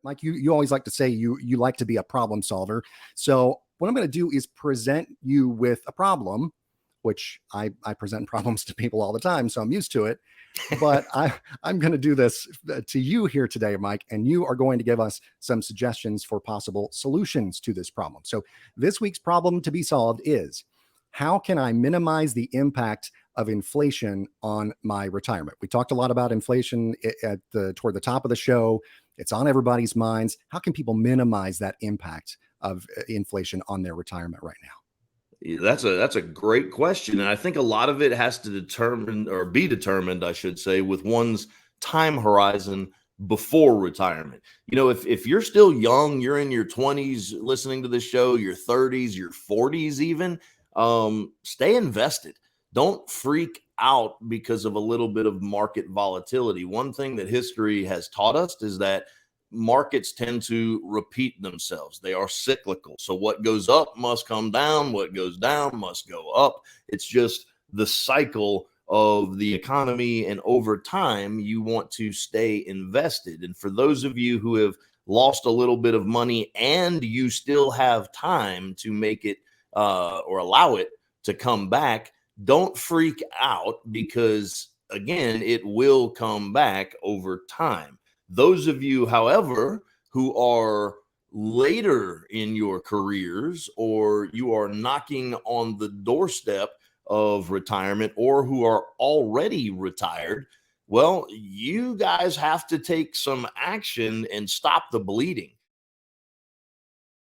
Mike, you always like to say you like to be a problem solver. So what I'm going to do is present you with a problem, which I present problems to people all the time, so I'm used to it. But I'm going to do this to you here today, Mike, and you are going to give us some suggestions for possible solutions to this problem. So this week's problem to be solved is, how can I minimize the impact of inflation on my retirement? We talked a lot about inflation toward the top of the show. It's on everybody's minds. How can people minimize that impact of inflation on their retirement right now? That's a great question. And I think a lot of it has to be determined, I should say, with one's time horizon before retirement. If you're still young, you're in your 20s listening to this show, your 30s, your 40s even, stay invested. Don't freak out because of a little bit of market volatility. One thing that history has taught us is that markets tend to repeat themselves. They are cyclical. So what goes up must come down. What goes down must go up. It's just the cycle of the economy. And over time, you want to stay invested. And for those of you who have lost a little bit of money and you still have time to make it or allow it to come back, don't freak out, because again, it will come back over time. Those of you, however, who are later in your careers, or you are knocking on the doorstep of retirement, or who are already retired, well, you guys have to take some action and stop the bleeding.